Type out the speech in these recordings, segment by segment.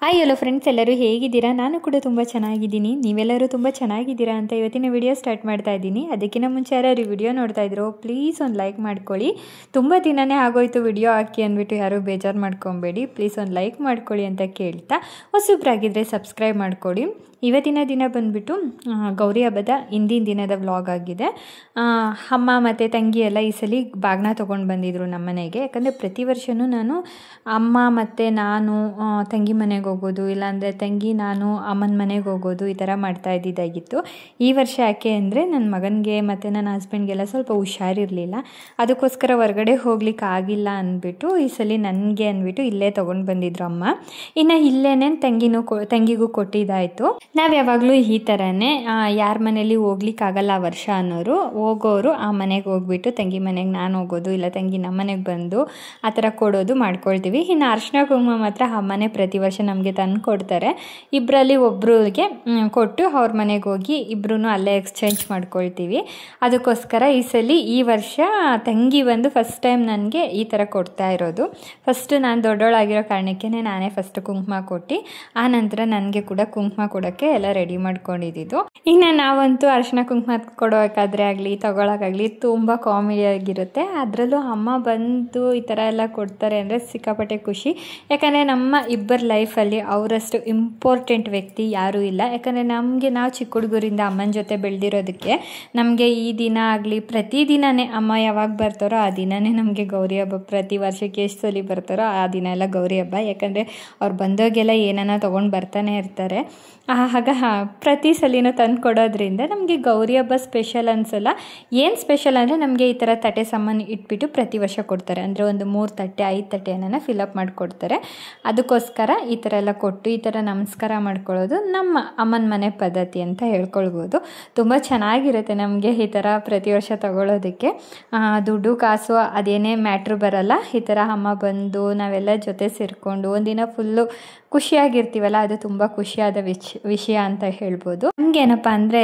Hi hello friends, ಎಲ್ಲರೂ ಹೇಗಿದ್ದೀರಾ? ನಾನು ಕೂಡ ತುಂಬ ಚೆನ್ನಾಗಿದ್ದೀನಿ. ನೀವೆಲ್ಲರೂ ತುಂಬ ಚೆನ್ನಾಗಿದ್ದೀರಾ ಅಂತ ಇವತ್ತಿನ ವಿಡಿಯೋ ಸ್ಟಾರ್ಟ್ ಮಾಡ್ತಾ ಇದ್ದೀನಿ. ಅದಕ್ಕಿಂತ ಮುಂಚೆ ಯಾರು ವಿಡಿಯೋ ನೋಡ್ತಾ ಇದ್ರು ಪ್ಲೀಸ್ ಒಂದು ಲೈಕ್ ಮಾಡ್ಕೊಳ್ಳಿ. ತುಂಬ ದಿನವೇ ಆಗೋಯ್ತು ವಿಡಿಯೋ ಹಾಕಿ ಅಂದ್ಬಿಟ್ಟು ಯಾರೂ ಬೇಜಾರು ಮಾಡ್ಕೊಬೇಡಿ. ಪ್ಲೀಸ್ ಒಂದು ಲೈಕ್ ಮಾಡ್ಕೊಳ್ಳಿ ಅಂತ ಕೇಳ್ತಾ, ಹೊಸಬ್ರಾಗಿದ್ದರೆ ಸಬ್ಸ್ಕ್ರೈಬ್ ಮಾಡ್ಕೊಳ್ಳಿ. ಇವತ್ತಿನ ದಿನ ಬಂದುಬಿಟ್ಟು ಗೌರಿ ಹಬ್ಬದ ಹಿಂದಿನ ದಿನದ ವ್ಲಾಗ್ ಆಗಿದೆ. ಅಮ್ಮ ಮತ್ತು ತಂಗಿ ಎಲ್ಲ ಈ ಸಲ ಬಾಗಿನ ತೊಗೊಂಡು ಬಂದಿದ್ರು ನಮ್ಮ ಮನೆಗೆ. ಯಾಕಂದರೆ ಪ್ರತಿ ವರ್ಷವೂ ನಾನು ಅಮ್ಮ ಮತ್ತು ನಾನು ತಂಗಿ ಮನೆಗೆ ಹೋಗೋದು, ಇಲ್ಲಾಂದರೆ ತಂಗಿ ನಾನು ಅಮ್ಮನ ಮನೆಗೆ ಹೋಗೋದು, ಈ ಥರ ಮಾಡ್ತಾ ಇದ್ದಿದ್ದಾಗಿತ್ತು. ಈ ವರ್ಷ ಯಾಕೆ ಅಂದರೆ ನನ್ನ ಮಗನಿಗೆ ಮತ್ತು ನನ್ನ ಹಸ್ಬೆಂಡ್ಗೆಲ್ಲ ಸ್ವಲ್ಪ ಹುಷಾರಿರಲಿಲ್ಲ. ಅದಕ್ಕೋಸ್ಕರ ಹೊರಗಡೆ ಹೋಗ್ಲಿಕ್ಕೆ ಆಗಿಲ್ಲ ಅಂದ್ಬಿಟ್ಟು ಈ ಸಲ ನನಗೆ ಅಂದ್ಬಿಟ್ಟು ಇಲ್ಲೇ ತೊಗೊಂಡು ಬಂದಿದ್ರು ಅಮ್ಮ. ಇನ್ನು ಇಲ್ಲೇ ತಂಗಿಗೂ ಕೊಟ್ಟಿದ್ದಾಯಿತು. ನಾವು ಯಾವಾಗಲೂ ಈ ಥರನೇ ಯಾರ ಮನೇಲಿ ಹೋಗ್ಲಿಕ್ಕಾಗಲ್ಲ ಆ ವರ್ಷ ಅನ್ನೋರು ಹೋಗೋರು ಆ ಮನೆಗೆ ಹೋಗ್ಬಿಟ್ಟು ತಂಗಿ ಮನೆಗೆ ನಾನು ಹೋಗೋದು, ಇಲ್ಲ ತಂಗಿ ನಮ್ಮ ಮನೆಗೆ ಬಂದು ಆ ಥರ ಕೊಡೋದು ಮಾಡ್ಕೊಳ್ತೀವಿ. ಇನ್ನು ಅರಿಶಿನ ಕುಂಕುಮ ಮಾತ್ರ ಅಮ್ಮನೇ ಪ್ರತಿ ವರ್ಷ ನಮಗೆ ತಂದು ಕೊಡ್ತಾರೆ. ಇಬ್ಬರಲ್ಲಿ ಒಬ್ರಿಗೆ ಕೊಟ್ಟು ಅವ್ರ ಮನೆಗೆ ಹೋಗಿ ಇಬ್ಬರೂ ಅಲ್ಲೇ ಎಕ್ಸ್ಚೇಂಜ್ ಮಾಡ್ಕೊಳ್ತೀವಿ. ಅದಕ್ಕೋಸ್ಕರ ಈ ವರ್ಷ ತಂಗಿ ಬಂದು ಫಸ್ಟ್ ಟೈಮ್ ನನಗೆ ಈ ಥರ ಕೊಡ್ತಾ ಇರೋದು. ಫಸ್ಟು ನಾನು ದೊಡ್ಡೋಳಾಗಿರೋ ಕಾರಣಕ್ಕೆ ನಾನೇ ಫಸ್ಟ್ ಕುಂಕುಮ ಕೊಟ್ಟು ಆ ನಂತರ ನನಗೆ ಕೂಡ ಕುಂಕುಮ ಕೊಡೋಕ್ಕೆ ಎಲ್ಲ ರೆಡಿ ಮಾಡ್ಕೊಂಡಿದ್ದು. ಇನ್ನು ನಾವಂತೂ ಅರಿಶಿನ ಕುಂಕುಮ ಕೊಡೋಕ್ಕಾದ್ರೆ ಆಗಲಿ ತಗೊಳಕ್ಕಾಗಲಿ ತುಂಬ ಕಾಮಿಡಿ ಆಗಿರುತ್ತೆ. ಅದರಲ್ಲೂ ಅಮ್ಮ ಬಂದು ಈ ಥರ ಎಲ್ಲ ಕೊಡ್ತಾರೆ ಅಂದರೆ ಸಿಕ್ಕಾಪಟ್ಟೆ ಖುಷಿ. ಯಾಕಂದರೆ ನಮ್ಮ ಇಬ್ಬರ ಲೈಫಲ್ಲಿ ಅವರಷ್ಟು ಇಂಪಾರ್ಟೆಂಟ್ ವ್ಯಕ್ತಿ ಯಾರೂ ಇಲ್ಲ. ಯಾಕಂದರೆ ನಾವು ಚಿಕ್ಕ ಹುಡುಗರಿಂದ ಅಮ್ಮನ ಜೊತೆ ಬೆಳೆದಿರೋದಕ್ಕೆ ನಮಗೆ ಈ ದಿನ ಆಗಲಿ ಪ್ರತಿದಿನವೇ ಅಮ್ಮ ಯಾವಾಗ ಬರ್ತಾರೋ ಆ ದಿನವೇ ನಮಗೆ ಗೌರಿ ಹಬ್ಬ. ಪ್ರತಿ ವರ್ಷಕ್ಕೆ ಎಷ್ಟು ಸಲ ಬರ್ತಾರೋ ಆ ದಿನ ಎಲ್ಲ ಗೌರಿ ಹಬ್ಬ. ಯಾಕಂದರೆ ಅವ್ರು ಬಂದಾಗೆಲ್ಲ ಏನನ್ನ ತೊಗೊಂಡು ಬರ್ತಾನೆ ಇರ್ತಾರೆ. ಆಗ ಪ್ರತಿ ಸಲಿನೂ ತಂದು ಕೊಡೋದ್ರಿಂದ ನಮಗೆ ಗೌರಿ ಹಬ್ಬ ಸ್ಪೆಷಲ್ ಅನಿಸಲ್ಲ. ಏನು ಸ್ಪೆಷಲ್ ಅಂದರೆ ನಮಗೆ ಈ ಥರ ತಟ್ಟೆ ಸಾಮಾನು ಇಟ್ಬಿಟ್ಟು ಪ್ರತಿ ವರ್ಷ ಕೊಡ್ತಾರೆ. ಅಂದರೆ ಒಂದು 3 ತಟ್ಟೆ 5 ತಟ್ಟೆಯನ್ನು ಫಿಲಪ್ ಮಾಡಿಕೊಡ್ತಾರೆ. ಅದಕ್ಕೋಸ್ಕರ ಈ ಥರ ಎಲ್ಲ ಕೊಟ್ಟು ಈ ಥರ ನಮಸ್ಕಾರ ಮಾಡ್ಕೊಳ್ಳೋದು ನಮ್ಮ ಅಮ್ಮನ ಮನೆ ಪದ್ಧತಿ ಅಂತ ಹೇಳ್ಕೊಳ್ಬೋದು. ತುಂಬ ಚೆನ್ನಾಗಿರುತ್ತೆ ನಮಗೆ ಈ ಥರ ಪ್ರತಿ ವರ್ಷ ತಗೊಳ್ಳೋದಕ್ಕೆ. ದುಡ್ಡು ಕಾಸು ಅದೇನೇ ಮ್ಯಾಟ್ರು ಬರಲ್ಲ. ಈ ಥರ ಅಮ್ಮ ಬಂದು ನಾವೆಲ್ಲ ಜೊತೆ ಸೇರಿಕೊಂಡು ಒಂದಿನ ಫುಲ್ಲು ಖುಷಿಯಾಗಿರ್ತೀವಲ್ಲ, ಅದು ತುಂಬ ಖುಷಿಯಾದ ವಿಷಯ ಅಂತ ಹೇಳ್ಬೋದು. ನಮಗೇನಪ್ಪ ಅಂದರೆ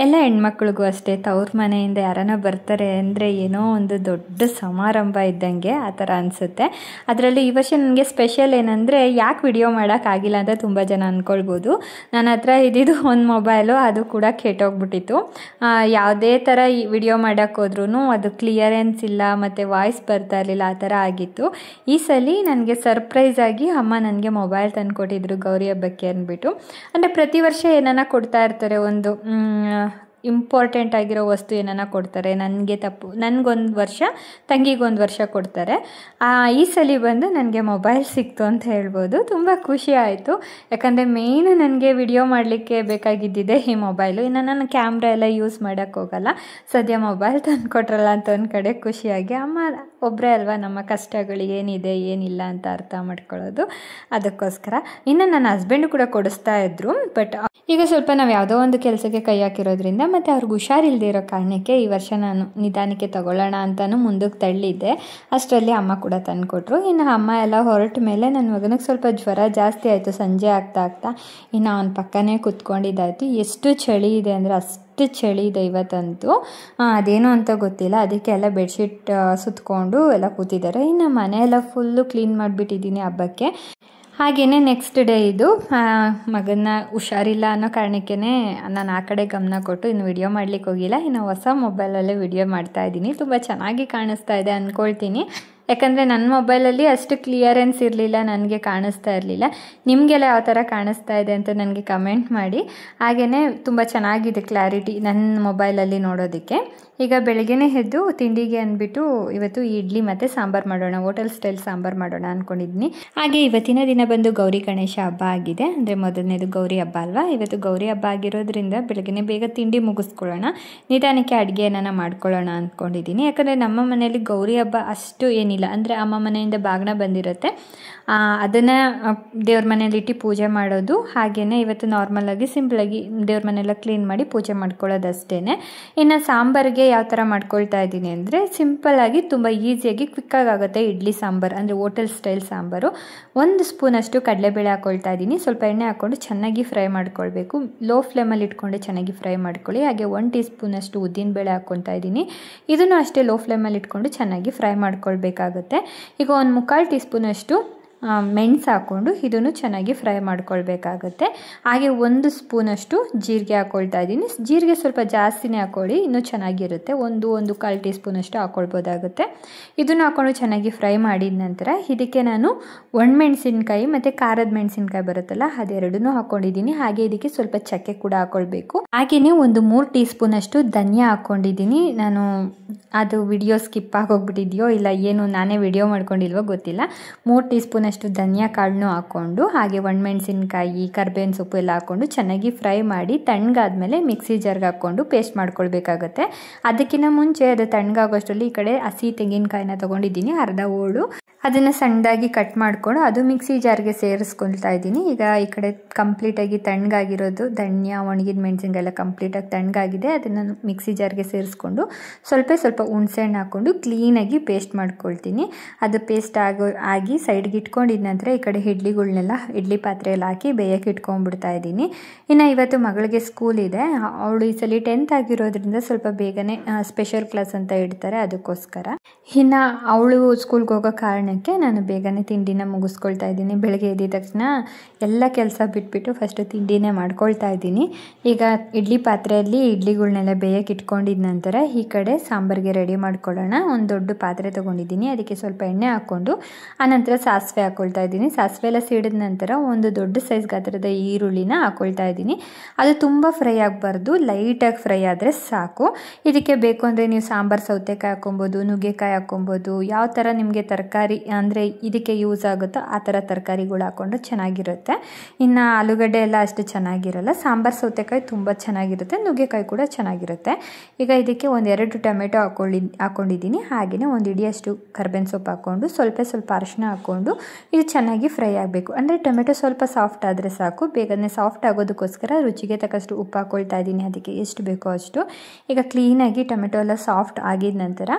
ಎಲ್ಲ ಹೆಣ್ಮಕ್ಳಿಗೂ ಅಷ್ಟೇ ತವ್ರ ಮನೆಯಿಂದ ಯಾರನ್ನ ಬರ್ತಾರೆ ಅಂದರೆ ಏನೋ ಒಂದು ದೊಡ್ಡ ಸಮಾರಂಭ ಇದ್ದಂಗೆ ಆ ಥರ ಅನಿಸುತ್ತೆ. ಅದರಲ್ಲೂ ಈ ವರ್ಷ ನನಗೆ ಸ್ಪೆಷಲ್ ಏನಂದರೆ ಯಾಕೆ ವಿಡಿಯೋ ಮಾಡೋಕ್ಕಾಗಿಲ್ಲ ಅಂತ ತುಂಬ ಜನ ಅಂದ್ಕೊಳ್ಬೋದು. ನನ್ನ ಹತ್ರ ಇದ್ದಿದ್ದು ಒಂದು ಮೊಬೈಲು, ಅದು ಕೂಡ ಕೆಟ್ಟೋಗ್ಬಿಟ್ಟಿತ್ತು. ಯಾವುದೇ ಥರ ವಿಡಿಯೋ ಮಾಡೋಕ್ಕೆ ಹೋದ್ರೂ ಅದು ಕ್ಲಿಯರೆನ್ಸ್ ಇಲ್ಲ ಮತ್ತು ವಾಯ್ಸ್ ಬರ್ತಾ ಇರಲಿಲ್ಲ, ಆ ಥರ ಆಗಿತ್ತು. ಈ ಸಲ ನನಗೆ ಸರ್ಪ್ರೈಸ್ ಆಗಿ ಅಮ್ಮ ನನಗೆ ಮೊಬೈಲ್ ತಂದು ಕೊಟ್ಟಿದ್ರು ಗೌರಿ ಹಬ್ಬಕ್ಕೆ ಅಂದ್ಬಿಟ್ಟು. ಅಂದರೆ ಪ್ರತಿ ವರ್ಷ ಏನನ್ನ ಕೊಡ್ತಾ ಇರ್ತಾರೆ, ಒಂದು ಇಂಪಾರ್ಟೆಂಟ್ ಆಗಿರೋ ವಸ್ತು ಏನನ್ನ ಕೊಡ್ತಾರೆ. ನನಗೊಂದು ವರ್ಷ ತಂಗಿಗೊಂದು ವರ್ಷ ಕೊಡ್ತಾರೆ. ಈ ಸಲ ಬಂದು ನನಗೆ ಮೊಬೈಲ್ ಸಿಕ್ತು ಅಂತ ಹೇಳ್ಬೋದು. ತುಂಬ ಖುಷಿ ಆಯಿತು. ಯಾಕಂದರೆ ಮೇಯ್ನು ನನಗೆ ವಿಡಿಯೋ ಮಾಡಲಿಕ್ಕೆ ಬೇಕಾಗಿದ್ದಿದೆ ಈ ಮೊಬೈಲು. ಇನ್ನು ನಾನು ಕ್ಯಾಮ್ರಾ ಎಲ್ಲ ಯೂಸ್ ಮಾಡೋಕ್ಕೆ ಹೋಗಲ್ಲ. ಸದ್ಯ ಮೊಬೈಲ್ ತಂದು ಕೊಟ್ರಲ್ಲ ಅಂತ ಒಂದು ಕಡೆ ಖುಷಿಯಾಗಿ, ಅಮ್ಮ ಒಬ್ಬರೇ ಅಲ್ವಾ ನಮ್ಮ ಕಷ್ಟಗಳು ಏನಿದೆ ಏನಿಲ್ಲ ಅಂತ ಅರ್ಥ ಮಾಡ್ಕೊಳ್ಳೋದು. ಅದಕ್ಕೋಸ್ಕರ ಇನ್ನು ನನ್ನ ಹಸ್ಬೆಂಡು ಕೂಡ ಕೊಡಿಸ್ತಾ ಇದ್ರು. ಬಟ್ ಈಗ ಸ್ವಲ್ಪ ನಾವು ಯಾವುದೋ ಒಂದು ಕೆಲಸಕ್ಕೆ ಕೈ ಹಾಕಿರೋದ್ರಿಂದ ಮತ್ತು ಅವ್ರಿಗೆ ಹುಷಾರಿಲ್ಲದೆ ಇರೋ ಕಾರಣಕ್ಕೆ ಈ ವರ್ಷ ನಾನು ನಿಧಾನಕ್ಕೆ ತಗೊಳ್ಳೋಣ ಅಂತಲೂ ಮುಂದಕ್ಕೆ ತಳ್ಳಿದ್ದೆ. ಅಷ್ಟರಲ್ಲಿ ಅಮ್ಮ ಕೂಡ ತಂದುಕೊಟ್ರು. ಇನ್ನು ಅಮ್ಮ ಎಲ್ಲ ಹೊರಟ ಮೇಲೆ ನನ್ನ ಮಗನಿಗೆ ಸ್ವಲ್ಪ ಜ್ವರ ಜಾಸ್ತಿ ಆಯಿತು. ಸಂಜೆ ಆಗ್ತಾ ಇನ್ನು ಅವನ ಪಕ್ಕನೇ ಕೂತ್ಕೊಂಡಿದ್ದಾಯಿತು. ಎಷ್ಟು ಚಳಿ ಇದೆ ಅಂದರೆ ಅಷ್ಟು ಚಳಿ ಇದೆ ಇವತ್ತಂತೂ. ಅದೇನು ಅಂತ ಗೊತ್ತಿಲ್ಲ. ಅದಕ್ಕೆ ಎಲ್ಲ ಬೆಡ್ಶೀಟ್ ಸುತ್ತಕೊಂಡು ಎಲ್ಲ ಕೂತಿದ್ದಾರೆ. ಇನ್ನು ಮನೆಯೆಲ್ಲ ಫುಲ್ಲು ಕ್ಲೀನ್ ಮಾಡಿಬಿಟ್ಟಿದ್ದೀನಿ ಹಬ್ಬಕ್ಕೆ. ಹಾಗೆಯೇ ನೆಕ್ಸ್ಟ್ ಡೇ ಇದು ಮಗನ ಹುಷಾರಿಲ್ಲ ಅನ್ನೋ ಕಾರಣಕ್ಕೇ ನಾನು ಆ ಕಡೆ ಗಮನ ಕೊಟ್ಟು ಇನ್ನು ವಿಡಿಯೋ ಮಾಡಲಿಕ್ಕೆ ಹೋಗಿಲ್ಲ. ಇನ್ನು ಹೊಸ ಮೊಬೈಲಲ್ಲೇ ವಿಡಿಯೋ ಮಾಡ್ತಾಯಿದ್ದೀನಿ. ತುಂಬ ಚೆನ್ನಾಗಿ ಕಾಣಿಸ್ತಾ ಇದೆ ಅಂದ್ಕೊಳ್ತೀನಿ. ಯಾಕಂದರೆ ನನ್ನ ಮೊಬೈಲಲ್ಲಿ ಅಷ್ಟು ಕ್ಲಿಯರೆನ್ಸ್ ಇರಲಿಲ್ಲ, ನನಗೆ ಕಾಣಿಸ್ತಾ ಇರಲಿಲ್ಲ. ನಿಮಗೆಲ್ಲ ಯಾವ ಥರ ಕಾಣಿಸ್ತಾ ಇದೆ ಅಂತ ನನಗೆ ಕಮೆಂಟ್ ಮಾಡಿ. ಹಾಗೆಯೇ ತುಂಬ ಚೆನ್ನಾಗಿದೆ ಕ್ಲಾರಿಟಿ ನನ್ನ ಮೊಬೈಲಲ್ಲಿ ನೋಡೋದಕ್ಕೆ. ಈಗ ಬೆಳಗ್ಗೆನೇ ಎದ್ದು ತಿಂಡಿಗೆ ಅಂದ್ಬಿಟ್ಟು ಇವತ್ತು ಇಡ್ಲಿ ಮತ್ತು ಸಾಂಬಾರು ಮಾಡೋಣ, ಹೋಟೆಲ್ ಸ್ಟೈಲ್ ಸಾಂಬಾರು ಮಾಡೋಣ ಅಂದ್ಕೊಂಡಿದ್ದೀನಿ. ಹಾಗೆ ಇವತ್ತಿನ ದಿನ ಬಂದು ಗೌರಿ ಗಣೇಶ ಹಬ್ಬ ಆಗಿದೆ. ಅಂದರೆ ಮೊದಲನೇದು ಗೌರಿ ಹಬ್ಬ ಅಲ್ವಾ. ಇವತ್ತು ಗೌರಿ ಹಬ್ಬ ಆಗಿರೋದ್ರಿಂದ ಬೆಳಗ್ಗೆನೇ ಬೇಗ ತಿಂಡಿ ಮುಗಿಸ್ಕೊಳ್ಳೋಣ, ನಿಧಾನಕ್ಕೆ ಅಡುಗೆ ಏನಾನ ಮಾಡ್ಕೊಳ್ಳೋಣ ಅಂದ್ಕೊಂಡಿದ್ದೀನಿ. ಯಾಕಂದರೆ ನಮ್ಮ ಮನೆಯಲ್ಲಿ ಗೌರಿ ಹಬ್ಬ ಅಷ್ಟು ಏನಿಲ್ಲ. ಏನಿಲ್ಲ, ಅಂದರೆ ಅಮ್ಮ ಮನೆಯಿಂದ ಬಾಗಿನ ಬಂದಿರುತ್ತೆ, ಅದನ್ನು ದೇವ್ರ ಮನೇಲಿ ಇಟ್ಟು ಪೂಜೆ ಮಾಡೋದು. ಹಾಗೆಯೇ ಇವತ್ತು ನಾರ್ಮಲಾಗಿ ಸಿಂಪಲಾಗಿ ದೇವ್ರ ಮನೆಯೆಲ್ಲ ಕ್ಲೀನ್ ಮಾಡಿ ಪೂಜೆ ಮಾಡ್ಕೊಳ್ಳೋದು ಅಷ್ಟೇ. ಇನ್ನು ಸಾಂಬಾರಿಗೆ ಯಾವ ಥರ ಮಾಡ್ಕೊಳ್ತಾ ಇದ್ದೀನಿ ಅಂದರೆ ಸಿಂಪಲ್ಲಾಗಿ ತುಂಬ ಈಸಿಯಾಗಿ ಕ್ವಿಕ್ಕಾಗಿ ಆಗುತ್ತೆ ಇಡ್ಲಿ ಸಾಂಬಾರು, ಅಂದರೆ ಹೋಟೆಲ್ ಸ್ಟೈಲ್ ಸಾಂಬಾರು. 1 ಸ್ಪೂನಷ್ಟು ಕಡಲೆಬೇಳೆ ಹಾಕ್ಕೊಳ್ತಾ ಇದ್ದೀನಿ. ಸ್ವಲ್ಪ ಎಣ್ಣೆ ಹಾಕ್ಕೊಂಡು ಚೆನ್ನಾಗಿ ಫ್ರೈ ಮಾಡ್ಕೊಳ್ಬೇಕು. ಲೋ ಫ್ಲೇಮಲ್ಲಿ ಇಟ್ಕೊಂಡು ಚೆನ್ನಾಗಿ ಫ್ರೈ ಮಾಡ್ಕೊಳ್ಳಿ. ಹಾಗೆ 1 ಟೀ ಸ್ಪೂನಷ್ಟು ಉದ್ದಿನಬೇಳೆ ಹಾಕ್ಕೊಳ್ತಾ ಇದ್ದೀನಿ. ಇದನ್ನು ಅಷ್ಟೇ ಲೋ ಫ್ಲೇಮಲ್ಲಿ ಇಟ್ಕೊಂಡು ಚೆನ್ನಾಗಿ ಫ್ರೈ ಮಾಡ್ಕೊಳ್ಬೇಕಾಗುತ್ತೆ. ಈಗ 1/4 ಟೀ ಸ್ಪೂನಷ್ಟು ಮೆಣಸು ಹಾಕ್ಕೊಂಡು ಇದನ್ನು ಚೆನ್ನಾಗಿ ಫ್ರೈ ಮಾಡ್ಕೊಳ್ಬೇಕಾಗತ್ತೆ. ಹಾಗೆ 1 ಸ್ಪೂನಷ್ಟು ಜೀರಿಗೆ ಹಾಕ್ಕೊಳ್ತಾ ಇದ್ದೀನಿ. ಜೀರಿಗೆ ಸ್ವಲ್ಪ ಜಾಸ್ತಿನೇ ಹಾಕ್ಕೊಳ್ಳಿ, ಇನ್ನೂ ಚೆನ್ನಾಗಿರುತ್ತೆ. 1-1.25 ಟೀ ಸ್ಪೂನಷ್ಟು ಹಾಕ್ಕೊಳ್ಬೋದಾಗುತ್ತೆ. ಇದನ್ನು ಹಾಕ್ಕೊಂಡು ಚೆನ್ನಾಗಿ ಫ್ರೈ ಮಾಡಿದ ನಂತರ ಇದಕ್ಕೆ ನಾನು ಒಣಮೆಣಸಿನ್ಕಾಯಿ ಮತ್ತು ಖಾರದ ಮೆಣಸಿನ್ಕಾಯಿ ಬರುತ್ತಲ್ಲ ಅದೆರಡನ್ನೂ ಹಾಕ್ಕೊಂಡಿದ್ದೀನಿ. ಹಾಗೆ ಇದಕ್ಕೆ ಸ್ವಲ್ಪ ಚಕ್ಕೆ ಕೂಡ ಹಾಕ್ಕೊಳ್ಬೇಕು. ಹಾಗೆಯೇ 3 ಟೀ ಸ್ಪೂನಷ್ಟು ಧನಿಯಾ ಹಾಕ್ಕೊಂಡಿದ್ದೀನಿ. ನಾನು ಅದು ವಿಡಿಯೋ ಸ್ಕಿಪ್ ಆಗೋಗ್ಬಿಟ್ಟಿದೆಯೋ ಇಲ್ಲ ಏನು ನಾನೇ ವಿಡಿಯೋ ಮಾಡ್ಕೊಂಡಿಲ್ವೋ ಗೊತ್ತಿಲ್ಲ. 3 ಟೀ ಸ್ಪೂನಷ್ಟು ಧನಿಯಾ ಕಾಳನ್ನು ಹಾಕ್ಕೊಂಡು ಹಾಗೆ ಒಣಮೆಣಸಿನ್ಕಾಯಿ ಕರ್ಬೇವಿನ ಸೊಪ್ಪು ಎಲ್ಲ ಹಾಕ್ಕೊಂಡು ಚೆನ್ನಾಗಿ ಫ್ರೈ ಮಾಡಿ ತಣ್ಣಗಾದ್ಮೇಲೆ ಮಿಕ್ಸಿ ಜಾರ್ಗೆ ಹಾಕ್ಕೊಂಡು ಪೇಸ್ಟ್ ಮಾಡ್ಕೊಳ್ಬೇಕಾಗತ್ತೆ. ಅದಕ್ಕಿಂತ ಮುಂಚೆ ಅದು ತಣ್ಣಗಾಗೋಷ್ಟರಲ್ಲಿ ಈ ಕಡೆ ಹಸಿ ತೆಂಗಿನಕಾಯಿನ ತೊಗೊಂಡಿದ್ದೀನಿ, ಅರ್ಧ ಹೋಳು. ಅದನ್ನು ಸಣ್ಣದಾಗಿ ಕಟ್ ಮಾಡಿಕೊಂಡು ಅದು ಮಿಕ್ಸಿ ಜಾರ್ಗೆ ಸೇರಿಸ್ಕೊಳ್ತಾ ಇದ್ದೀನಿ. ಈಗ ಈ ಕಡೆ ಕಂಪ್ಲೀಟಾಗಿ ತಣ್ಣಗಾಗಿರೋದು ಧನಿಯಾ ಒಣಗಿದ ಮೆಣಸಿನ್ಕಾಯಿ ಎಲ್ಲ ಕಂಪ್ಲೀಟಾಗಿ ತಣ್ಣಗಾಗಿದೆ. ಅದನ್ನು ಮಿಕ್ಸಿ ಜಾರ್ಗೆ ಸೇರಿಸ್ಕೊಂಡು ಸ್ವಲ್ಪ ಹುಣಸೆಹಣ್ಣು ಹಾಕ್ಕೊಂಡು ಕ್ಲೀನಾಗಿ ಪೇಸ್ಟ್ ಮಾಡ್ಕೊಳ್ತೀನಿ. ಅದು ಪೇಸ್ಟ್ ಆಗಿ ಸೈಡ್ಗೆ ಇಟ್ಕೊಂಡಿದ ನಂತರ ಈ ಕಡೆ ಇಡ್ಲಿ ಪಾತ್ರೆಯಲ್ಲಿ ಹಾಕಿ ಬೇಯಕ್ಕೆ ಇಟ್ಕೊಂಡ್ಬಿಡ್ತಾ ಇದ್ದೀನಿ. ಇನ್ನು ಇವತ್ತು ಮಗಳಿಗೆ ಸ್ಕೂಲ್ ಇದೆ. ಅವಳು ಈ ಸಲ 10th ಆಗಿರೋದ್ರಿಂದ ಸ್ವಲ್ಪ ಬೇಗನೆ ಸ್ಪೆಷಲ್ ಕ್ಲಾಸ್ ಅಂತ ಇಡ್ತಾರೆ, ಅದಕ್ಕೋಸ್ಕರ. ಇನ್ನು ಅವಳು ಸ್ಕೂಲ್ಗೆ ಹೋಗೋ ಕಾರಣಕ್ಕೆ ನಾನು ಬೇಗನೆ ತಿಂಡಿನ ಮುಗಿಸ್ಕೊಳ್ತಾ ಇದ್ದೀನಿ. ಬೆಳಗ್ಗೆ ಎದ್ದ ತಕ್ಷಣ ಎಲ್ಲ ಕೆಲಸ ಬಿಟ್ಬಿಟ್ಟು ಫಸ್ಟು ತಿಂಡಿನೇ ಮಾಡ್ಕೊಳ್ತಾ ಇದ್ದೀನಿ. ಈಗ ಇಡ್ಲಿ ಪಾತ್ರೆಯಲ್ಲಿ ಇಡ್ಲಿಗಳ್ನೆಲ್ಲ ಬೇಯಕ್ಕೆ ಇಟ್ಕೊಂಡಿದ ನಂತರ ಈ ಕಡೆ ಸಾಂಬಾರಿಗೆ ರೆಡಿ ಮಾಡ್ಕೊಳ್ಳೋಣ. ಒಂದು ದೊಡ್ಡ ಪಾತ್ರೆ ತೊಗೊಂಡಿದ್ದೀನಿ, ಅದಕ್ಕೆ ಸ್ವಲ್ಪ ಎಣ್ಣೆ ಹಾಕ್ಕೊಂಡು ಆನಂತರ ಸಾಸಿವೆ ಹಾಕ್ಕೊಳ್ತಾ ಇದ್ದೀನಿ. ಸಾಸಿವೆ ಎಲ್ಲ ಸಿಡಿದ ನಂತರ ಒಂದು ದೊಡ್ಡ ಸೈಜ್ ಗಾತ್ರದ ಈರುಳ್ಳಿನ ಹಾಕ್ಕೊಳ್ತಾ ಇದ್ದೀನಿ. ಅದು ತುಂಬ ಫ್ರೈ ಆಗಬಾರ್ದು, ಲೈಟಾಗಿ ಫ್ರೈ ಆದರೆ ಸಾಕು. ಇದಕ್ಕೆ ಬೇಕು ಅಂದರೆ ನೀವು ಸಾಂಬಾರು ಸೌತೆಕಾಯಿ ಹಾಕ್ಕೊಬೋದು, ನುಗ್ಗೆಕಾಯಿ ಹಾಕ್ಕೊಬೋದು, ಯಾವ ಥರ ನಿಮಗೆ ತರಕಾರಿ ಅಂದರೆ ಇದಕ್ಕೆ ಯೂಸ್ ಆಗುತ್ತೋ ಆ ಥರ ತರಕಾರಿಗಳು ಹಾಕ್ಕೊಂಡು ಚೆನ್ನಾಗಿರುತ್ತೆ. ಇನ್ನು ಆಲೂಗಡ್ಡೆ ಎಲ್ಲ ಅಷ್ಟು ಚೆನ್ನಾಗಿರಲ್ಲ. ಸಾಂಬಾರು ಸೌತೆಕಾಯಿ ತುಂಬ ಚೆನ್ನಾಗಿರುತ್ತೆ, ನುಗ್ಗೆಕಾಯಿ ಕೂಡ ಚೆನ್ನಾಗಿರುತ್ತೆ. ಈಗ ಇದಕ್ಕೆ 1-2 ಟೊಮೆಟೊ ಹಾಕ್ಕೊಂಡಿದ್ದೀನಿ. ಹಾಗೆಯೇ 1 ಹಿಡಿಯಷ್ಟು ಕರ್ಬೇವಿನ ಸೊಪ್ಪು ಹಾಕ್ಕೊಂಡು ಸ್ವಲ್ಪ ಅರಿಶಿನ ಹಾಕ್ಕೊಂಡು ಇದು ಚೆನ್ನಾಗಿ ಫ್ರೈ ಆಗಬೇಕು. ಅಂದರೆ ಟೊಮೆಟೊ ಸ್ವಲ್ಪ ಸಾಫ್ಟ್ ಆದರೆ ಸಾಕು. ಬೇಗನೆ ಸಾಫ್ಟ್ ಆಗೋದಕ್ಕೋಸ್ಕರ ರುಚಿಗೆ ತಕ್ಕಷ್ಟು ಉಪ್ಪು ಹಾಕ್ಕೊಳ್ತಾ ಇದ್ದೀನಿ, ಅದಕ್ಕೆ ಎಷ್ಟು ಬೇಕೋ ಅಷ್ಟು. ಈಗ ಕ್ಲೀನಾಗಿ ಟೊಮೆಟೊ ಎಲ್ಲ ಸಾಫ್ಟ್ ಆಗಿದ ನಂತರ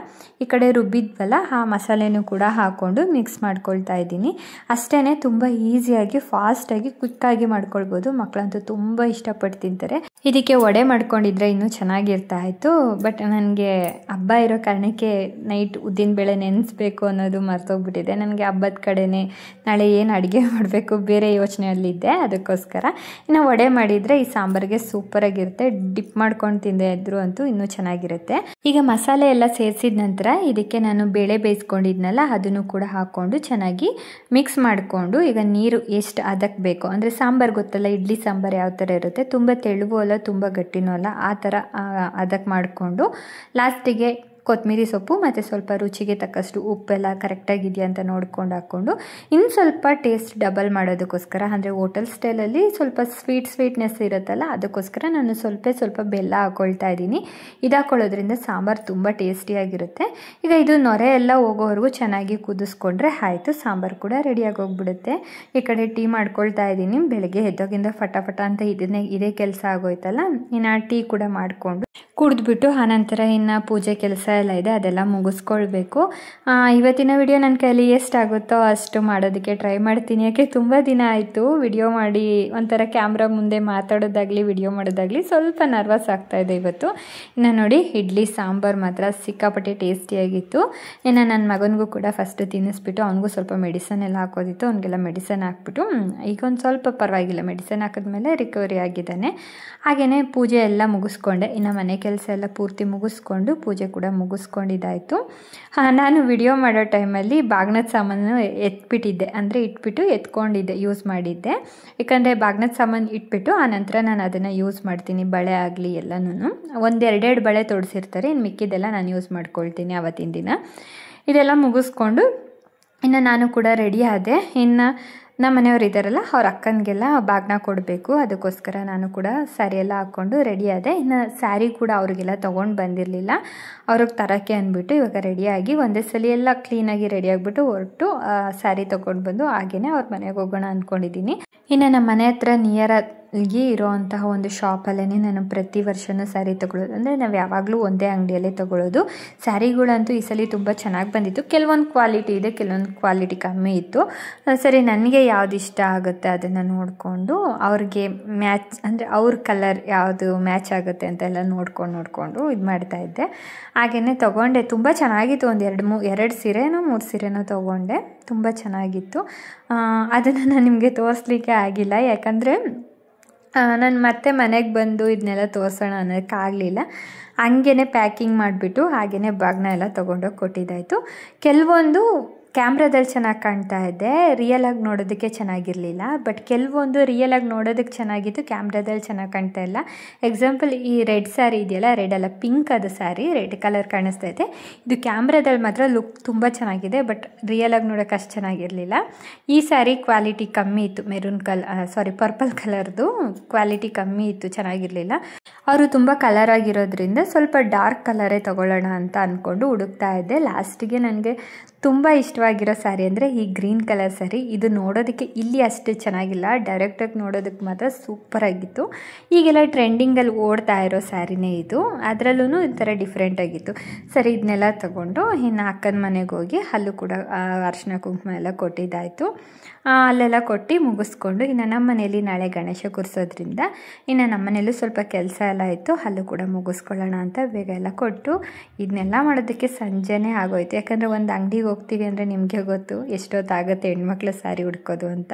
ಈ ಕಡೆ ರುಬ್ಬಿದ್ವಲ್ಲ ಆ ಮಸಾಲೆನೂ ಕೂಡ ಹಾಕ್ಕೊಂಡು ಮಿಕ್ಸ್ ಮಾಡ್ಕೊಳ್ತಾ ಇದ್ದೀನಿ. ಅಷ್ಟೇ, ತುಂಬ ಈಸಿಯಾಗಿ ಫಾಸ್ಟಾಗಿ ಕ್ವಿಕ್ಕಾಗಿ ಮಾಡ್ಕೊಳ್ಬೋದು. ಮಕ್ಕಳಂತೂ ತುಂಬ ಇಷ್ಟಪಟ್ಟು ತಿಂತಾರೆ. ಇದಕ್ಕೆ ವಡೆ ಮಾಡ್ಕೊಂಡಿದ್ರೆ ಇನ್ನೂ ಚೆನ್ನಾಗಿರ್ತಾ ಇತ್ತು. ಬಟ್ ನನಗೆ ಹಬ್ಬ ಇರೋ ಕಾರಣಕ್ಕೆ ನೈಟ್ ಉದ್ದಿನಬೇಳೆ ನೆನೆಸ್ಬೇಕು ಅನ್ನೋದು ಮರ್ತೋಗ್ಬಿಟ್ಟಿದೆ. ನನಗೆ ಹಬ್ಬದ ಕಡೆನೇ ನಾಳೆ ಏನು ಅಡುಗೆ ಮಾಡಬೇಕು ಬೇರೆ ಯೋಚನೆಯಲ್ಲಿದ್ದೆ, ಅದಕ್ಕೋಸ್ಕರ. ಇನ್ನು ವಡೆ ಮಾಡಿದರೆ ಈ ಸಾಂಬಾರಿಗೆ ಸೂಪರಾಗಿರುತ್ತೆ. ಡಿಪ್ ಮಾಡ್ಕೊಂಡು ತಿಂದೆ ಇದ್ರು ಅಂತೂ ಇನ್ನೂ ಚೆನ್ನಾಗಿರುತ್ತೆ. ಈಗ ಮಸಾಲೆ ಎಲ್ಲ ಸೇರಿಸಿದ ನಂತರ ಇದಕ್ಕೆ ನಾನು ಬೇಳೆ ಬೇಯಿಸ್ಕೊಂಡಿದ್ನಲ್ಲ ಅದನ್ನು ಕೂಡ ಹಾಕ್ಕೊಂಡು ಚೆನ್ನಾಗಿ ಮಿಕ್ಸ್ ಮಾಡಿಕೊಂಡು ಈಗ ನೀರು ಎಷ್ಟು ಅದಕ್ಕೆ ಬೇಕೋ, ಅಂದರೆ ಸಾಂಬಾರು ಗೊತ್ತಲ್ಲ ಇಡ್ಲಿ ಸಾಂಬಾರು ಯಾವ ಥರ ಇರುತ್ತೆ, ತುಂಬ ತೆಳುವೂ ಅಲ್ಲ ತುಂಬ ಗಟ್ಟಿನೂ ಅಲ್ಲ, ಆ ಥರ ಅದಕ್ಕೆ ಮಾಡಿಕೊಂಡು ಲಾಸ್ಟಿಗೆ ಕೊತ್ತಂಬರಿ ಸೊಪ್ಪು ಮತ್ತು ಸ್ವಲ್ಪ ರುಚಿಗೆ ತಕ್ಕಷ್ಟು ಉಪ್ಪೆಲ್ಲ ಕರೆಕ್ಟಾಗಿದೆಯಾ ಅಂತ ನೋಡ್ಕೊಂಡು ಹಾಕ್ಕೊಂಡು ಇನ್ನು ಸ್ವಲ್ಪ ಟೇಸ್ಟ್ ಡಬಲ್ ಮಾಡೋದಕ್ಕೋಸ್ಕರ, ಅಂದರೆ ಹೋಟೆಲ್ ಸ್ಟೈಲಲ್ಲಿ ಸ್ವಲ್ಪ ಸ್ವೀಟ್ನೆಸ್ ಇರುತ್ತಲ್ಲ ಅದಕ್ಕೋಸ್ಕರ ನಾನು ಸ್ವಲ್ಪ ಬೆಲ್ಲ ಹಾಕ್ಕೊಳ್ತಾ ಇದ್ದೀನಿ. ಇದು ಹಾಕ್ಕೊಳ್ಳೋದ್ರಿಂದ ಸಾಂಬಾರು ತುಂಬ ಟೇಸ್ಟಿಯಾಗಿರುತ್ತೆ. ಈಗ ಇದು ನೊರೆ ಎಲ್ಲ ಹೋಗೋವರೆಗೂ ಚೆನ್ನಾಗಿ ಕುದಿಸ್ಕೊಂಡ್ರೆ ಆಯಿತು, ಸಾಂಬಾರು ಕೂಡ ರೆಡಿಯಾಗಿ ಹೋಗ್ಬಿಡುತ್ತೆ. ಈ ಕಡೆ ಟೀ ಮಾಡ್ಕೊಳ್ತಾ ಇದ್ದೀನಿ. ಬೆಳಗ್ಗೆ ಎದ್ದೋಗಿಂದ ಫಟಾಫಟ ಅಂತ ಇದೇ ಕೆಲಸ ಆಗೋಯ್ತಲ್ಲ. ಇನ್ನು ಟೀ ಕೂಡ ಮಾಡಿಕೊಂಡು ಕುಡಿದ್ಬಿಟ್ಟು ಆನಂತರ ಇನ್ನು ಪೂಜೆ ಕೆಲಸ ಎಲ್ಲ ಇದೆ, ಅದೆಲ್ಲ ಮುಗಿಸ್ಕೊಳ್ಬೇಕು. ಇವತ್ತಿನ ವಿಡಿಯೋ ನನ್ನ ಕೈಯಲ್ಲಿ ಎಷ್ಟಾಗುತ್ತೋ ಅಷ್ಟು ಮಾಡೋದಕ್ಕೆ ಟ್ರೈ ಮಾಡ್ತೀನಿ. ಯಾಕೆ ತುಂಬ ದಿನ ಆಯಿತು ವಿಡಿಯೋ ಮಾಡಿ ಒಂಥರ ಕ್ಯಾಮ್ರಾ ಮುಂದೆ ಮಾತಾಡೋದಾಗಲಿ ವಿಡಿಯೋ ಮಾಡೋದಾಗಲಿ ಸ್ವಲ್ಪ ನರ್ವಸ್ ಆಗ್ತಾಯಿದೆ ಇವತ್ತು. ಇನ್ನು ನೋಡಿ ಇಡ್ಲಿ ಸಾಂಬಾರು ಮಾತ್ರ ಸಿಕ್ಕಾಪಟ್ಟೆ ಟೇಸ್ಟಿಯಾಗಿತ್ತು. ಇನ್ನು ನನ್ನ ಮಗನಿಗೂ ಕೂಡ ಫಸ್ಟ್ ತಿನ್ನಿಸ್ಬಿಟ್ಟು ಅವನಿಗೂ ಸ್ವಲ್ಪ ಮೆಡಿಸನ್ ಎಲ್ಲ ಹಾಕೋದಿತ್ತು, ಅವನಿಗೆಲ್ಲ ಮೆಡಿಸನ್ ಹಾಕ್ಬಿಟ್ಟು ಈಗ ಒಂದು ಸ್ವಲ್ಪ ಪರವಾಗಿಲ್ಲ, ಮೆಡಿಸನ್ ಹಾಕಿದ್ಮೇಲೆ ರಿಕವರಿ ಆಗಿದ್ದಾನೆ. ಹಾಗೆಯೇ ಪೂಜೆ ಎಲ್ಲ ಮುಗಿಸ್ಕೊಂಡೆ. ಇನ್ನು ಮನೆ ಕೆಲಸ ಎಲ್ಲ ಪೂರ್ತಿ ಮುಗಿಸ್ಕೊಂಡು ಪೂಜೆ ಕೂಡ ಮುಗಿಸ್ಕೊಂಡಿದ್ದಾಯಿತು. ನಾನು ವಿಡಿಯೋ ಮಾಡೋ ಟೈಮಲ್ಲಿ ಬಾಗ್ನದ ಸಾಮಾನು ಎತ್ಬಿಟ್ಟಿದ್ದೆ, ಅಂದರೆ ಇಟ್ಬಿಟ್ಟು ಎತ್ಕೊಂಡಿದ್ದೆ, ಯೂಸ್ ಮಾಡಿದ್ದೆ. ಯಾಕಂದರೆ ಬಾಗ್ನದ ಸಾಮಾನು ಇಟ್ಬಿಟ್ಟು ಆನಂತರ ನಾನು ಅದನ್ನು ಯೂಸ್ ಮಾಡ್ತೀನಿ, ಬಳೆ ಆಗಲಿ ಎಲ್ಲನೂ. 1-2 ಬಳೆ ತೊಡಿಸಿರ್ತಾರೆ, ಇನ್ನು ಮಿಕ್ಕಿದ್ದೆಲ್ಲ ನಾನು ಯೂಸ್ ಮಾಡ್ಕೊಳ್ತೀನಿ ಆವತ್ತಿನ ದಿನ. ಇದೆಲ್ಲ ಮುಗಿಸ್ಕೊಂಡು ಇನ್ನು ನಾನು ಕೂಡ ರೆಡಿ ಆದೆ. ಇನ್ನು ನಮ್ಮ ಮನೆಯವ್ರು ಇದ್ದಾರಲ್ಲ ಅವ್ರ ಅಕ್ಕನಿಗೆಲ್ಲ ಬಾಗ್ನ ಕೊಡಬೇಕು. ಅದಕ್ಕೋಸ್ಕರ ನಾನು ಕೂಡ ಸ್ಯಾರಿ ಎಲ್ಲ ಹಾಕ್ಕೊಂಡು ರೆಡಿ ಆದೆ. ಇನ್ನು ಸ್ಯಾರಿ ಕೂಡ ಅವ್ರಿಗೆಲ್ಲ ತೊಗೊಂಡು ಬಂದಿರಲಿಲ್ಲ, ಅವ್ರಿಗೆ ತರೋಕ್ಕೆ ಅಂದ್ಬಿಟ್ಟು ಇವಾಗ ರೆಡಿಯಾಗಿ ಒಂದೇ ಸಲ ಎಲ್ಲ ಕ್ಲೀನಾಗಿ ರೆಡಿ ಆಗಿಬಿಟ್ಟು ಹೊರಟು ಸ್ಯಾರಿ ತೊಗೊಂಡು ಬಂದು ಹಾಗೇ ಅವ್ರ ಮನೆಗೆ ಹೋಗೋಣ ಅಂದ್ಕೊಂಡಿದ್ದೀನಿ. ಇನ್ನು ನಮ್ಮ ಮನೆ ಹತ್ರ ನಿಯರಾಗಿ ಇರೋವಂತಹ ಒಂದು ಶಾಪಲ್ಲೇ ನಾನು ಪ್ರತಿ ವರ್ಷವೂ ಸ್ಯಾರಿ ತೊಗೊಳ್ಳೋದು. ಅಂದರೆ ನಾವು ಯಾವಾಗಲೂ ಒಂದೇ ಅಂಗಡಿಯಲ್ಲೇ ತೊಗೊಳ್ಳೋದು. ಸ್ಯಾರಿಗಳಂತೂ ಈ ಸಲ ತುಂಬ ಚೆನ್ನಾಗಿ ಬಂದಿತ್ತು. ಕೆಲವೊಂದು ಕ್ವಾಲಿಟಿ ಇದೆ, ಕೆಲವೊಂದು ಕ್ವಾಲಿಟಿ ಕಮ್ಮಿ ಇತ್ತು. ಸರಿ, ನನಗೆ ಯಾವ್ದು ಇಷ್ಟ ಆಗುತ್ತೆ ಅದನ್ನು ನೋಡಿಕೊಂಡು ಅವ್ರಿಗೆ ಮ್ಯಾಚ್ ಅಂದರೆ ಅವ್ರ ಕಲರ್ ಯಾವುದು ಮ್ಯಾಚ್ ಆಗುತ್ತೆ ಅಂತೆಲ್ಲ ನೋಡಿಕೊಂಡು ಇದು ಮಾಡ್ತಾಯಿದ್ದೆ. ಹಾಗೆಯೇ ತೊಗೊಂಡೆ. ತುಂಬ ಚೆನ್ನಾಗಿತ್ತು. ಒಂದು 2 ಸೀರೆನೋ 3 ಸೀರೆನೋ ತೊಗೊಂಡೆ. ತುಂಬ ಚೆನ್ನಾಗಿತ್ತು. ಅದನ್ನು ನಾನು ನಿಮಗೆ ತೋರಿಸ್ಲಿಕ್ಕೆ ಆಗಿಲ್ಲ, ಯಾಕಂದರೆ ನಾನು ಮತ್ತೆ ಮನೆಗೆ ಬಂದು ಇದನ್ನೆಲ್ಲ ತೋರಿಸೋಣ ಅನ್ನೋಕ್ಕಾಗಲಿಲ್ಲ. ಹಂಗೇ ಪ್ಯಾಕಿಂಗ್ ಮಾಡಿಬಿಟ್ಟು ಹಾಗೆಯೇ ಬಾಗ್ನ ಎಲ್ಲ ತೊಗೊಂಡೋಗಿ ಕೊಟ್ಟಿದ್ದಾಯಿತು. ಕೆಲವೊಂದು ಕ್ಯಾಮ್ರಾದಲ್ಲಿ ಚೆನ್ನಾಗಿ ಕಾಣ್ತಾ ಇದೆ, ರಿಯಲಾಗಿ ನೋಡೋದಕ್ಕೆ ಚೆನ್ನಾಗಿರಲಿಲ್ಲ. ಬಟ್ ಕೆಲವೊಂದು ರಿಯಲಾಗಿ ನೋಡೋದಕ್ಕೆ ಚೆನ್ನಾಗಿತ್ತು, ಕ್ಯಾಮ್ರಾದಲ್ಲಿ ಚೆನ್ನಾಗಿ ಕಾಣ್ತಾ ಇಲ್ಲ. ಎಕ್ಸಾಂಪಲ್ ಈ ರೆಡ್ ಸ್ಯಾರಿ ಇದೆಯಲ್ಲ, ರೆಡ್ ಅಲ್ಲ ಪಿಂಕ್ ಅದು ಸ್ಯಾರಿ, ರೆಡ್ ಕಲರ್ ಕಾಣಿಸ್ತಾ ಇದೆ. ಇದು ಕ್ಯಾಮ್ರಾದಲ್ಲಿ ಮಾತ್ರ ಲುಕ್ ತುಂಬ ಚೆನ್ನಾಗಿದೆ, ಬಟ್ ರಿಯಲಾಗಿ ನೋಡೋಕೆ ಅಷ್ಟು ಚೆನ್ನಾಗಿರಲಿಲ್ಲ. ಈ ಸ್ಯಾರಿ ಕ್ವಾಲಿಟಿ ಕಮ್ಮಿ ಇತ್ತು, ಪರ್ಪಲ್ ಕಲರ್ದು ಕ್ವಾಲಿಟಿ ಕಮ್ಮಿ ಇತ್ತು, ಚೆನ್ನಾಗಿರಲಿಲ್ಲ. ಅವರು ತುಂಬ ಕಲರ್ ಆಗಿರೋದ್ರಿಂದ ಸ್ವಲ್ಪ ಡಾರ್ಕ್ ಕಲರೇ ತೊಗೊಳ್ಳೋಣ ಅಂತ ಅಂದ್ಕೊಂಡು ಹುಡುಕ್ತಾ ಇದ್ದೆ. ಲಾಸ್ಟಿಗೆ ನನಗೆ ತುಂಬ ಇಷ್ಟವಾಗಿರೋ ಸ್ಯಾರಿ ಅಂದರೆ ಈ ಗ್ರೀನ್ ಕಲರ್ ಸ್ಯಾರಿ. ಇದು ನೋಡೋದಕ್ಕೆ ಇಲ್ಲಿ ಅಷ್ಟು ಚೆನ್ನಾಗಿಲ್ಲ, ಡೈರೆಕ್ಟಾಗಿ ನೋಡೋದಕ್ಕೆ ಮಾತ್ರ ಸೂಪರಾಗಿತ್ತು. ಈಗೆಲ್ಲ ಟ್ರೆಂಡಿಂಗಲ್ಲಿ ಓಡ್ತಾ ಇರೋ ಸ್ಯಾರಿನೇ ಇದು, ಅದರಲ್ಲೂ ಈ ಥರ ಡಿಫ್ರೆಂಟಾಗಿತ್ತು. ಸರಿ, ಇದನ್ನೆಲ್ಲ ತೊಗೊಂಡು ಇನ್ನು ಅಕ್ಕನ ಮನೆಗೆ ಹೋಗಿ ಅಲ್ಲೂ ಕೂಡ ಅರಿಶಿನ ಕುಂಕುಮ ಎಲ್ಲ ಕೊಟ್ಟಿದ್ದಾಯಿತು. ಅಲ್ಲೆಲ್ಲ ಕೊಟ್ಟು ಮುಗಿಸ್ಕೊಂಡು ಇನ್ನು ನಮ್ಮ ಮನೇಲಿ ನಾಳೆ ಗಣೇಶ ಕೂರಿಸೋದ್ರಿಂದ ಇನ್ನು ನಮ್ಮ ಮನೇಲೂ ಸ್ವಲ್ಪ ಕೆಲಸ ಎಲ್ಲ ಇತ್ತು, ಅಲ್ಲೂ ಕೂಡ ಮುಗಿಸ್ಕೊಳ್ಳೋಣ ಅಂತ ಬೇಗ ಎಲ್ಲ ಕೊಟ್ಟು ಇದನ್ನೆಲ್ಲ ಮಾಡೋದಕ್ಕೆ ಸಂಜೆನೇ ಆಗೋಯ್ತು. ಯಾಕಂದರೆ ಒಂದು ಅಂಗಡಿಗೆ ಹೋಗ್ತೀವಿ ಅಂದರೆ ನಿಮಗೆ ಗೊತ್ತು ಎಷ್ಟೊತ್ತಾಗುತ್ತೆ ಹೆಣ್ಮಕ್ಳು ಸ್ಯಾರಿ ಹುಡ್ಕೋದು ಅಂತ.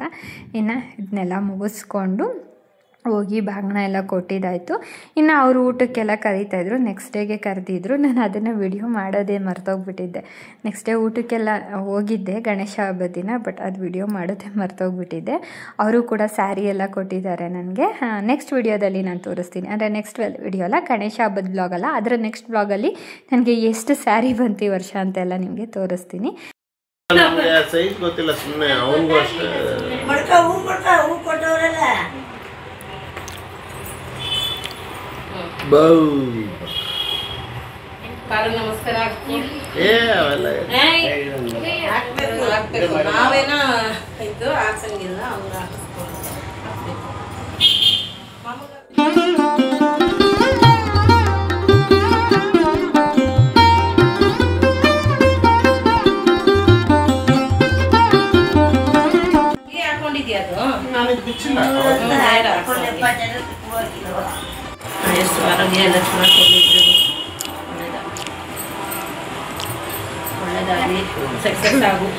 ಇನ್ನು ಇದನ್ನೆಲ್ಲ ಮುಗಿಸ್ಕೊಂಡು ಹೋಗಿ ಬಾಗ್ನ ಎಲ್ಲ ಕೊಟ್ಟಿದ್ದಾಯಿತು. ಇನ್ನು ಅವರು ಊಟಕ್ಕೆಲ್ಲ ಕರೀತಾಯಿದ್ರು, ನೆಕ್ಸ್ಟ್ ಡೇಗೆ ಕರೆದಿದ್ರು. ನಾನು ಅದನ್ನು ವಿಡಿಯೋ ಮಾಡೋದೇ ಮರ್ತೋಗ್ಬಿಟ್ಟಿದ್ದೆ. ನೆಕ್ಸ್ಟ್ ಡೇ ಊಟಕ್ಕೆಲ್ಲ ಹೋಗಿದ್ದೆ ಗಣೇಶ ಹಬ್ಬದ ದಿನ, ಬಟ್ ಅದು ವಿಡಿಯೋ ಮಾಡೋದೇ ಮರ್ತೋಗ್ಬಿಟ್ಟಿದ್ದೆ. ಅವರು ಕೂಡ ಸ್ಯಾರಿ ಎಲ್ಲ ಕೊಟ್ಟಿದ್ದಾರೆ ನನಗೆ. ನೆಕ್ಸ್ಟ್ ವಿಡಿಯೋದಲ್ಲಿ ನಾನು ತೋರಿಸ್ತೀನಿ, ಅಂದರೆ ನೆಕ್ಸ್ಟ್ ವಿಡಿಯೋ ಅಲ್ಲ, ಗಣೇಶ ಹಬ್ಬದ ಬ್ಲಾಗ್ ಅಲ್ಲ, ಅದರ ನೆಕ್ಸ್ಟ್ ಬ್ಲಾಗಲ್ಲಿ ನನಗೆ ಎಷ್ಟು ಸ್ಯಾರಿ ಬಂತು ಈ ವರ್ಷ ಅಂತೆಲ್ಲ ನಿಮಗೆ ತೋರಿಸ್ತೀನಿ. ಸೈಜ್ ಗೊತ್ತಿಲ್ಲ, ಸುಮ್ಮನೆ ಅವನಿಗೂ ಅಷ್ಟೇ ನಮಸ್ಕಾರ ನಾವೇನೋ ಇದು ಹಾಕ್ಸಂಗಿಲ್ಲ, ಅವ್ರು ಹಾಕಿಸ್ಕೊಂಡು ಹಾಕೊಂಡಿದ್ಯಾ ಅದು ಎಷ್ಟು ಆರೋಗ್ಯ ಎಲ್ಲ ಚೆನ್ನಾಗಿದ್ರು, ಒಳ್ಳೆದಾಗಲಿ, ಸಕ್ಸಸ್ ಆಗು.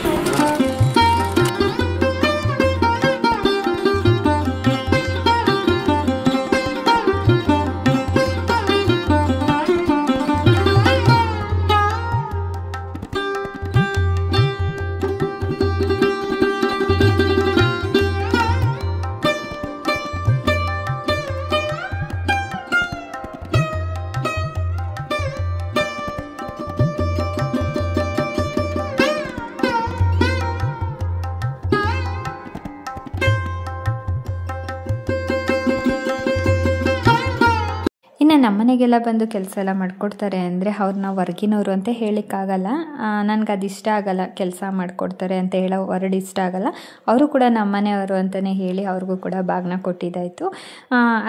ಇನ್ನು ನಮ್ಮನೆಗೆಲ್ಲ ಬಂದು ಕೆಲಸ ಎಲ್ಲ ಮಾಡಿಕೊಡ್ತಾರೆ ಅಂದರೆ ಅವ್ರನ್ನ ಹೊರ್ಗಿನವರು ಅಂತ ಹೇಳೋಕ್ಕಾಗಲ್ಲ. ನನಗೆ ಅದು ಇಷ್ಟ ಆಗಲ್ಲ, ಕೆಲಸ ಮಾಡಿಕೊಡ್ತಾರೆ ಅಂತ ಹೇಳೋ ವರ್ಡ್ ಇಷ್ಟ ಆಗಲ್ಲ. ಅವರು ಕೂಡ ನಮ್ಮನೆಯವರು ಅಂತಲೇ ಹೇಳಿ ಅವ್ರಿಗೂ ಕೂಡ ಬಾಗ್ನ ಕೊಟ್ಟಿದ್ದಾಯಿತು.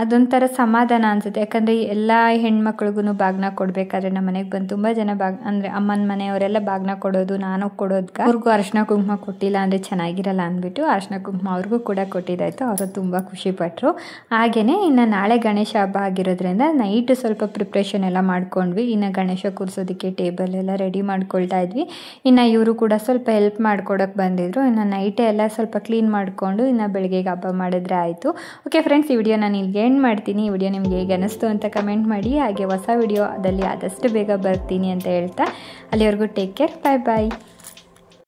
ಅದೊಂಥರ ಸಮಾಧಾನ ಅನಿಸುತ್ತೆ. ಯಾಕಂದರೆ ಎಲ್ಲ ಹೆಣ್ಮಕ್ಳಿಗೂ ಬಾಗ್ನ ಕೊಡಬೇಕಾದ್ರೆ ನಮ್ಮ ಮನೆಗೆ ಬಂದು ತುಂಬ ಜನ ಅಂದರೆ ಅಮ್ಮನ ಮನೆಯವರೆಲ್ಲ ಬಾಗ್ನ ಕೊಡೋದು, ನಾನು ಕೊಡೋದ್ಗೆ ಅವ್ರಿಗೂ ಅರಿಶಿನ ಕುಂಕುಮ ಕೊಟ್ಟಿಲ್ಲ ಅಂದರೆ ಚೆನ್ನಾಗಿರಲ್ಲ ಅಂದ್ಬಿಟ್ಟು ಅರಿಶಿನ ಕುಂಕುಮ ಅವ್ರಿಗೂ ಕೂಡ ಕೊಟ್ಟಿದ್ದಾಯಿತು. ಅವರು ತುಂಬ ಖುಷಿಪಟ್ಟರು. ಹಾಗೆಯೇ ಇನ್ನು ನಾಳೆ ಗಣೇಶ ಹಬ್ಬ ಆಗಿರೋದ್ರಿಂದ ನೈಟ್ ಸ್ವಲ್ಪ ಪ್ರಿಪ್ರೇಷನ್ ಎಲ್ಲ ಮಾಡ್ಕೊಂಡ್ವಿ. ಇನ್ನು ಗಣೇಶ ಕೂರಿಸೋದಕ್ಕೆ ಟೇಬಲ್ ಎಲ್ಲ ರೆಡಿ ಮಾಡ್ಕೊಳ್ತಾ ಇದ್ವಿ. ಇನ್ನು ಇವರು ಕೂಡ ಸ್ವಲ್ಪ ಹೆಲ್ಪ್ ಮಾಡ್ಕೊಡೋಕ್ಕೆ ಬಂದಿದ್ರು. ಇನ್ನು ನೈಟೇ ಎಲ್ಲ ಸ್ವಲ್ಪ ಕ್ಲೀನ್ ಮಾಡಿಕೊಂಡು ಇನ್ನು ಬೆಳಗ್ಗೆಗೆ ಹಬ್ಬ ಮಾಡಿದ್ರೆ ಆಯಿತು. ಓಕೆ ಫ್ರೆಂಡ್ಸ್, ಈ ವಿಡಿಯೋ ನಾನು ಇಲ್ಲಿಗೆ ಎಂಡ್ ಮಾಡ್ತೀನಿ. ಈ ವಿಡಿಯೋ ನಿಮಗೆ ಹೇಗೆ ಅನ್ನಿಸ್ತು ಅಂತ ಕಮೆಂಟ್ ಮಾಡಿ. ಹಾಗೆ ಹೊಸ ವಿಡಿಯೋದಲ್ಲಿ ಆದಷ್ಟು ಬೇಗ ಬರ್ತೀನಿ ಅಂತ ಹೇಳ್ತಾ ಅಲ್ಲಿವರೆಗೂ ಟೇಕ್ ಕೇರ್, ಬಾಯ್ ಬಾಯ್.